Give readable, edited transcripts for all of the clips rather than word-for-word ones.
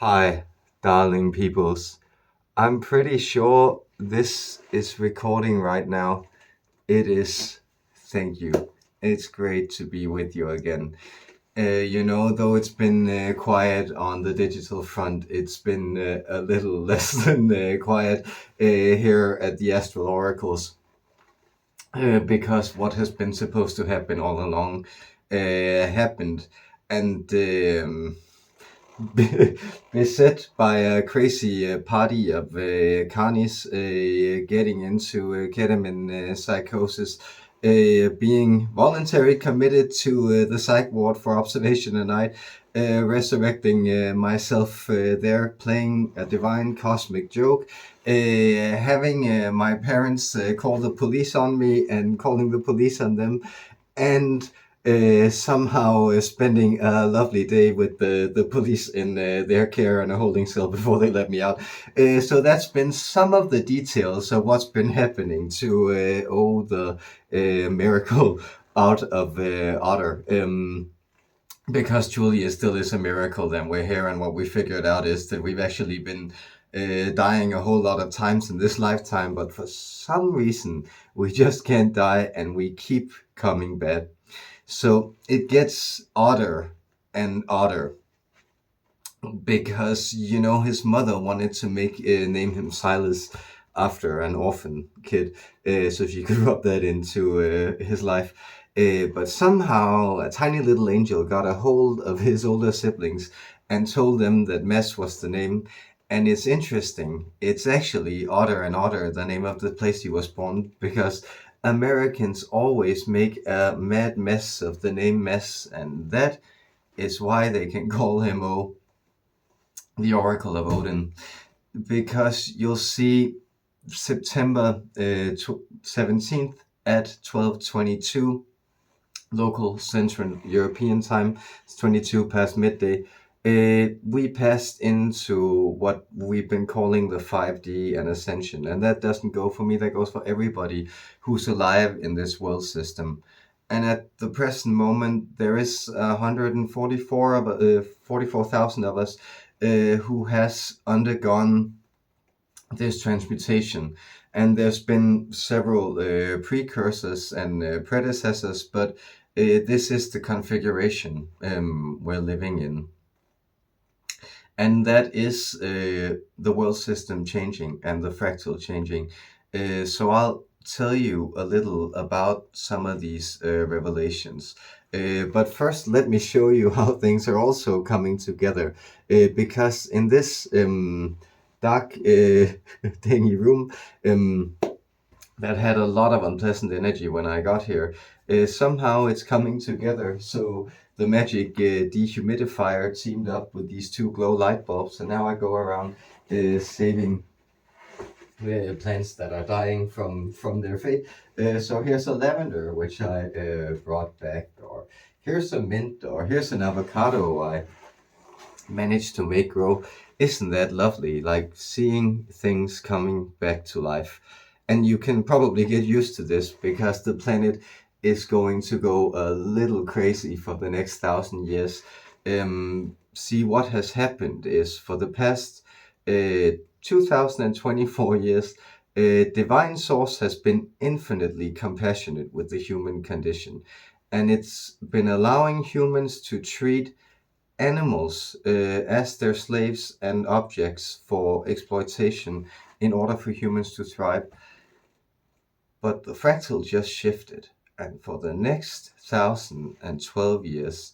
Hi, darling peoples. I'm pretty sure this is recording right now. It is. Thank you. It's great to be with you again. Though it's been quiet on the digital front, it's been a little less than quiet here at the Astral Oracles, because what has been supposed to happen all along happened. And beset by a crazy party of carnies getting into ketamine psychosis, being voluntarily committed to the psych ward for observation at night, resurrecting myself there, playing a divine cosmic joke, having my parents call the police on me and calling the police on them, and somehow spending a lovely day with the police in their care and a holding cell before they let me out. So that's been some of the details of what's been happening to the miracle out of Otter. Because Julia still is a miracle, then we're here, and what we figured out is that we've actually been dying a whole lot of times in this lifetime, but for some reason we just can't die and we keep coming back. So it gets odder and odder because his mother wanted to make name him Silas after an orphan kid, so she could rub that into his life. But somehow a tiny little angel got a hold of his older siblings and told them that Mess was the name. And it's interesting. It's actually Otter and Otter, the name of the place he was born, because Americans always make a mad mess of the name Mess, and that is why they can call him the Oracle of Odin, because you'll see September 17th at 12:22 local Central European time. It's 22 past midday. We passed into what we've been calling the 5D and Ascension, and that doesn't go for me. That goes for everybody who's alive in this world system. And at the present moment, there is 44,000 of us who has undergone this transmutation. And there's been several precursors and predecessors, but this is the configuration we're living in. And that is the world system changing and the fractal changing. So I'll tell you a little about some of these revelations. But first, let me show you how things are also coming together. Because in this dark, dingy room, that had a lot of unpleasant energy when I got here. Somehow it's coming together. So the magic dehumidifier teamed up with these two glow light bulbs, and now I go around saving plants that are dying from their fate. So here's a lavender, which I brought back, or here's a mint, or here's an avocado I managed to make grow. Isn't that lovely? Like seeing things coming back to life. And you can probably get used to this because the planet is going to go a little crazy for the next 1,000 years. See, what has happened is for the past 2024 years, divine source has been infinitely compassionate with the human condition. And it's been allowing humans to treat animals as their slaves and objects for exploitation in order for humans to thrive. But the fractal just shifted, and for the next 1,012 years,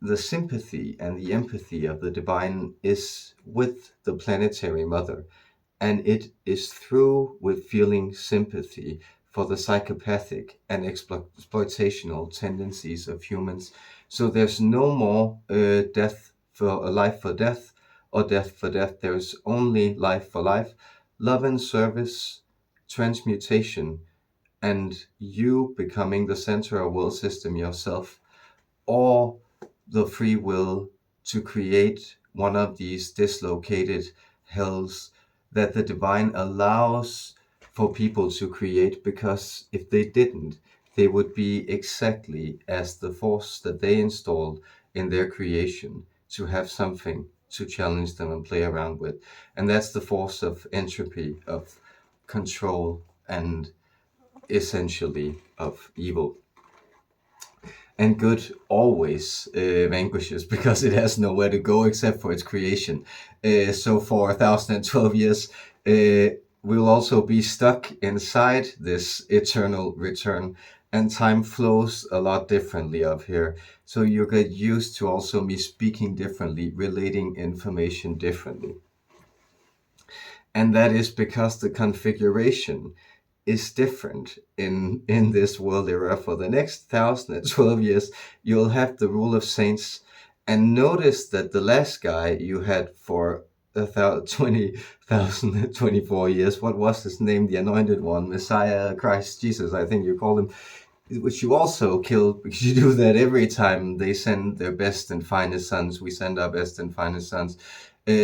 the sympathy and the empathy of the divine is with the planetary mother, and it is through with feeling sympathy for the psychopathic and exploitational tendencies of humans. So there's no more death for life for death or death for death. There's only life for life, love and service, transmutation, and you becoming the center of world system yourself, or the free will to create one of these dislocated hells that the divine allows for people to create, because if they didn't, they would be exactly as the force that they installed in their creation to have something to challenge them and play around with. And that's the force of entropy, of control, and essentially of evil. And good always vanquishes because it has nowhere to go except for its creation. So for 1,012 years, we'll also be stuck inside this eternal return, and time flows a lot differently up here. So you get used to also me speaking differently, relating information differently. And that is because the configuration is different in this world era. For the next 1,012 years, you'll have the rule of saints, and notice that the last guy you had for 20,024 years, what was his name? The anointed one, Messiah, Christ Jesus, I think you call him, which you also killed, because you do that every time they send their best and finest sons. We send our best and finest sons.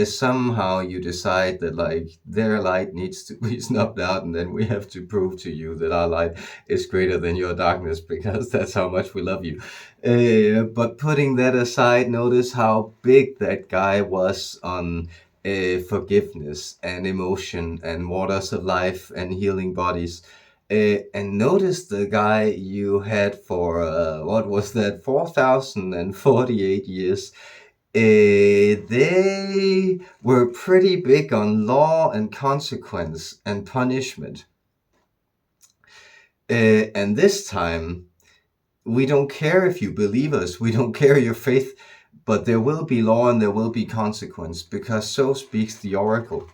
Somehow you decide that like their light needs to be snuffed out, and then we have to prove to you that our light is greater than your darkness, because that's how much we love you. But putting that aside, notice how big that guy was on forgiveness and emotion and waters of life and healing bodies. And notice the guy you had for what was that, 4,048 years. They were pretty big on law and consequence and punishment. And this time, we don't care if you believe us, we don't care your faith, but there will be law and there will be consequence, because so speaks the oracle.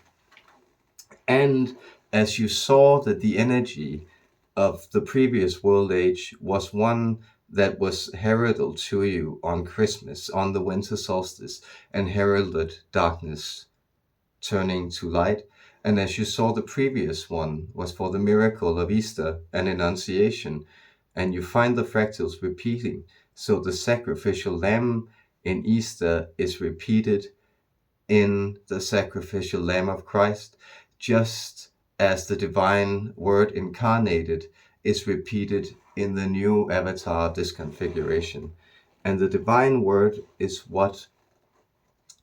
And as you saw that the energy of the previous world age was one that was heralded to you on Christmas, on the winter solstice, and heralded darkness turning to light. And as you saw, the previous one was for the miracle of Easter and Annunciation, and you find the fractals repeating. So the sacrificial lamb in Easter is repeated in the sacrificial lamb of Christ, just as the divine word incarnated is repeated in the new avatar disconfiguration. And the divine word is what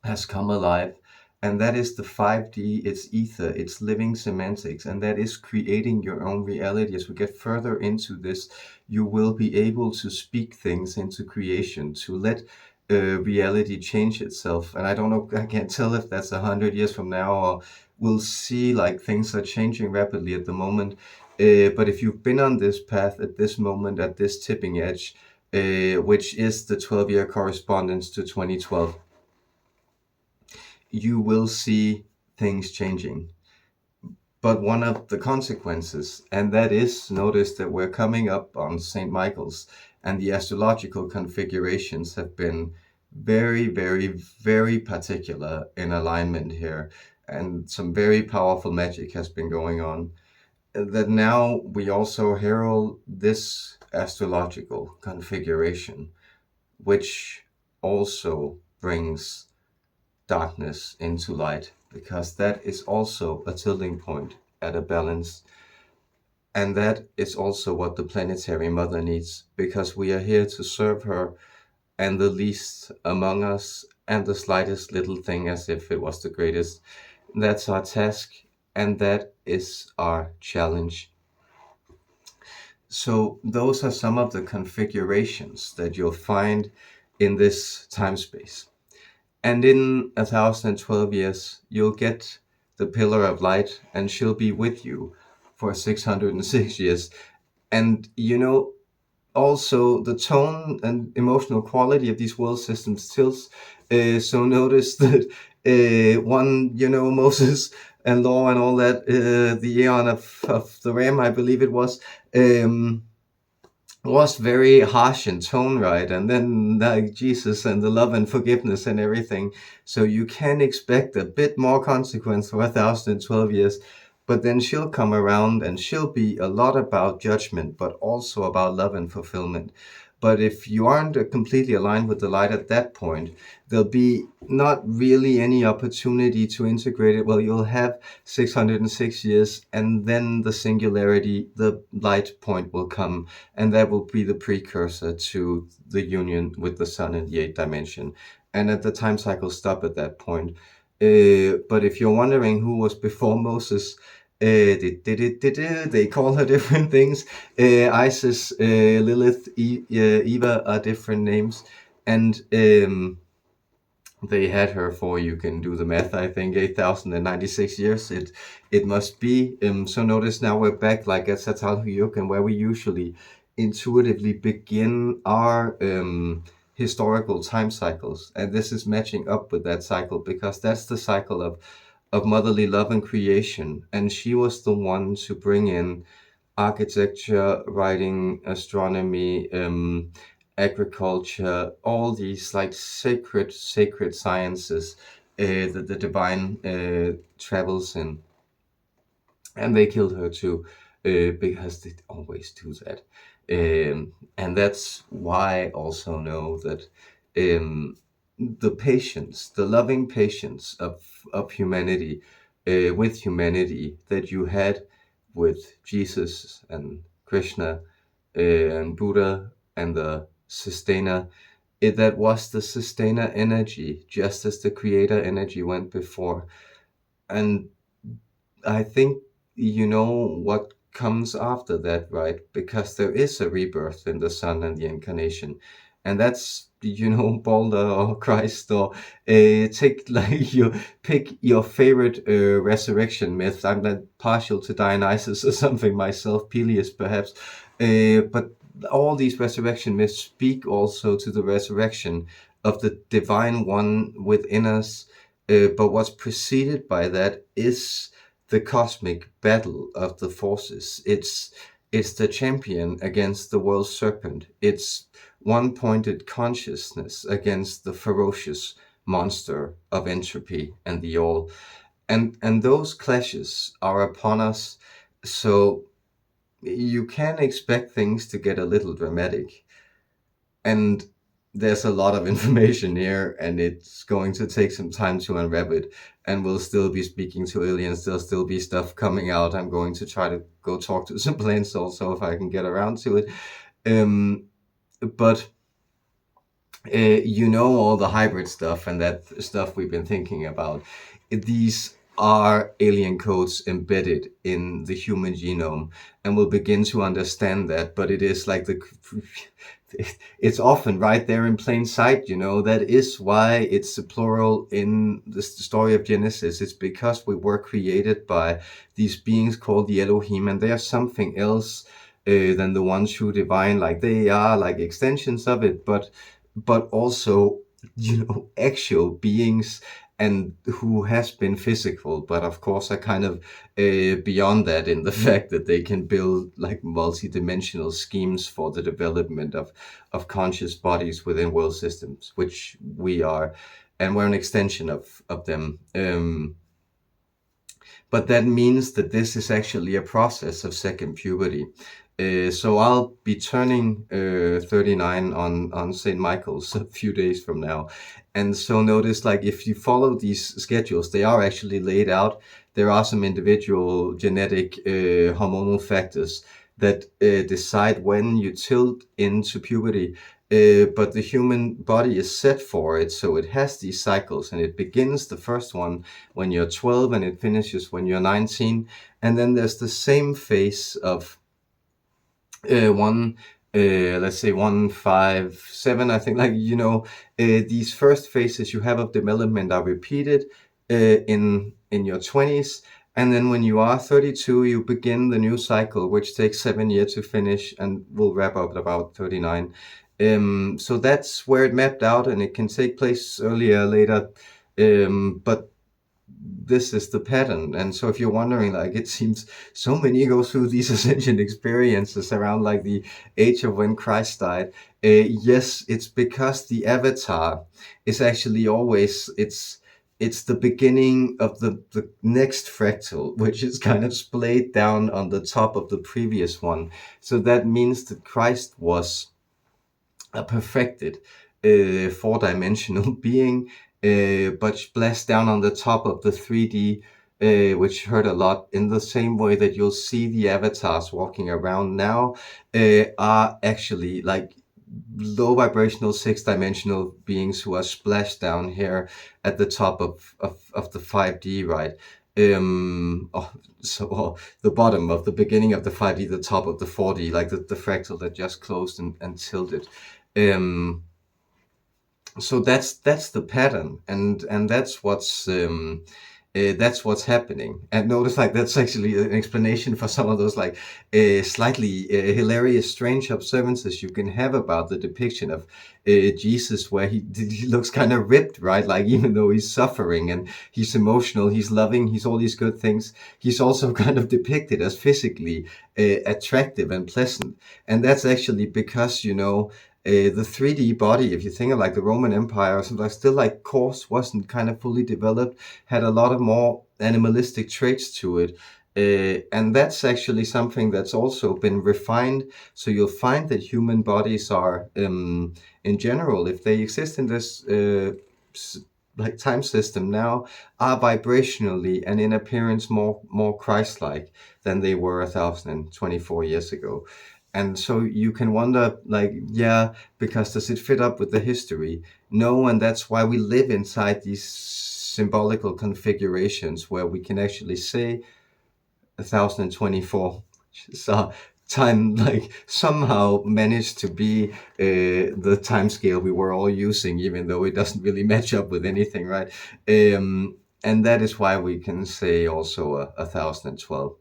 has come alive, and that is the 5D, it's ether, it's living semantics, and that is creating your own reality. As we get further into this, you will be able to speak things into creation, to let reality change itself. And I don't know, I can't tell if that's 100 years from now, or we'll see, like, things are changing rapidly at the moment. But if you've been on this path at this moment, at this tipping edge, which is the 12-year correspondence to 2012, you will see things changing. But one of the consequences, and that is, notice that we're coming up on St. Michael's, and the astrological configurations have been very, very, very particular in alignment here, and some very powerful magic has been going on. That now we also herald this astrological configuration, which also brings darkness into light, because that is also a tilting point at a balance. And that is also what the planetary mother needs, because we are here to serve her, and the least among us, and the slightest little thing as if it was the greatest. That's our task, and that is our challenge. So those are some of the configurations that you'll find in this time space. And in 1,012 years, you'll get the pillar of light, and she'll be with you for 606 years. And also the tone and emotional quality of these world systems tilts. So notice that Moses and law and all that, the Aeon of the Ram, I believe it was very harsh in tone, right? And then like Jesus and the love and forgiveness and everything. So you can expect a bit more consequence for 1,012 years. But then she'll come around, and she'll be a lot about judgment, but also about love and fulfillment. But if you aren't completely aligned with the light at that point, there'll be not really any opportunity to integrate it. Well, you'll have 606 years, and then the singularity, the light point will come, and that will be the precursor to the union with the sun in the 8th dimension. and at the time cycle stop at that point. But if you're wondering who was before Moses, they call her different things. Isis, Lilith, Eva are different names, and they had her for, you can do the math, I think 8,096 years it must be. So notice now we're back like at Satal and where we usually intuitively begin our historical time cycles, and this is matching up with that cycle because that's the cycle of motherly love and creation, and she was the one to bring in architecture, writing, astronomy, agriculture, all these like sacred sciences that the divine travels in. And they killed her too, because they always do that. And that's why I also know that the patience, the loving patience of humanity, with humanity that you had with Jesus and Krishna and Buddha and the sustainer, that was the sustainer energy, just as the creator energy went before. And I think you know what comes after that, right? Because there is a rebirth in the sun and the incarnation. And that's, Balder or Christ, or take like you pick your favorite resurrection myth. I'm not partial to Dionysus or something myself, Peleus perhaps. But all these resurrection myths speak also to the resurrection of the divine one within us. But what's preceded by that is the cosmic battle of the forces. It's the champion against the world serpent. It's one-pointed consciousness against the ferocious monster of entropy and the all. And those clashes are upon us, so you can expect things to get a little dramatic. And there's a lot of information here, and it's going to take some time to unwrap it. And we'll still be speaking to aliens. There'll still be stuff coming out. I'm going to try to go talk to some planes also if I can get around to it. But all the hybrid stuff and that stuff we've been thinking about. These are alien codes embedded in the human genome, and we'll begin to understand that. But it is like it's often right there in plain sight. That is why it's the plural in the story of Genesis. It's because we were created by these beings called the Elohim, and they are something else than the one true divine. Like they are like extensions of it, but also actual beings, and who has been physical, but of course are kind of beyond that in the fact that they can build like multi-dimensional schemes for the development of conscious bodies within world systems, which we are, and we're an extension of them. But that means that this is actually a process of second puberty. So I'll be turning 39 on St. Michael's a few days from now. And so notice, like, if you follow these schedules, they are actually laid out. There are some individual genetic hormonal factors that decide when you tilt into puberty. But the human body is set for it, so it has these cycles, and it begins the first one when you're 12 and it finishes when you're 19. And then there's the same phase of let's say 157, I think, like, these first phases you have of development are repeated in your 20s. And then when you are 32, you begin the new cycle, which takes 7 years to finish and will wrap up at about 39. So that's where it mapped out, and it can take place earlier, later. But this is the pattern. And so if you're wondering, like, it seems so many go through these ascension experiences around like the age of when Christ died. Yes, it's because the avatar is actually always, it's the beginning of the next fractal, which is kind of splayed down on the top of the previous one. So that means that Christ was a perfected four-dimensional being, but splashed down on the top of the 3D, which hurt a lot, in the same way that you'll see the avatars walking around now are actually like low vibrational six-dimensional beings who are splashed down here at the top of the 5D, right? Oh, so the bottom of the beginning of the 5D, the top of the 4D, like the fractal that just closed and tilted. Um, so that's the pattern, and that's what's happening. And notice, like, that's actually an explanation for some of those, like, slightly hilarious, strange observances you can have about the depiction of Jesus, where he looks kind of ripped, right? Like, even though he's suffering and he's emotional, he's loving, he's all these good things, he's also kind of depicted as physically attractive and pleasant. And that's actually because, the 3D body, if you think of like the Roman Empire or something, still like course wasn't kind of fully developed, had a lot of more animalistic traits to it. And that's actually something that's also been refined. So you'll find that human bodies are, in general, if they exist in this like time system now, are vibrationally and in appearance more Christ-like than they were 1,024 years ago. And so you can wonder, like, yeah, because does it fit up with the history? No, and that's why we live inside these symbolical configurations where we can actually say 1,024. So time, like, somehow managed to be the time scale we were all using, even though it doesn't really match up with anything, right? And that is why we can say also 1,012.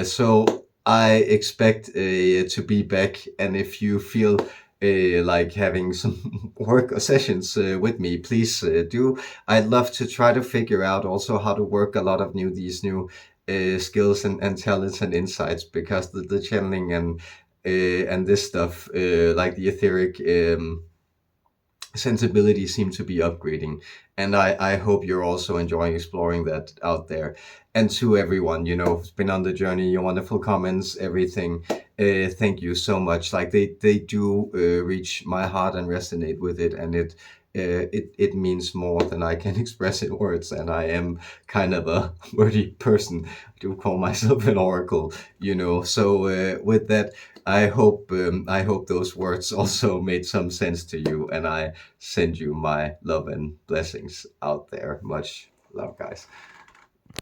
So I expect to be back, and if you feel like having some work or sessions with me, please do. I'd love to try to figure out also how to work a lot of these new skills and talents and insights, because the channeling and this stuff, like the etheric sensibility, seem to be upgrading. And I hope you're also enjoying exploring that out there. And to everyone, who's been on the journey, your wonderful comments, everything, thank you so much. Like, they do reach my heart and resonate with it, and it means more than I can express in words. And I am kind of a wordy person. I do call myself an oracle, So with that, I hope those words also made some sense to you, and I send you my love and blessings out there. Much love, guys.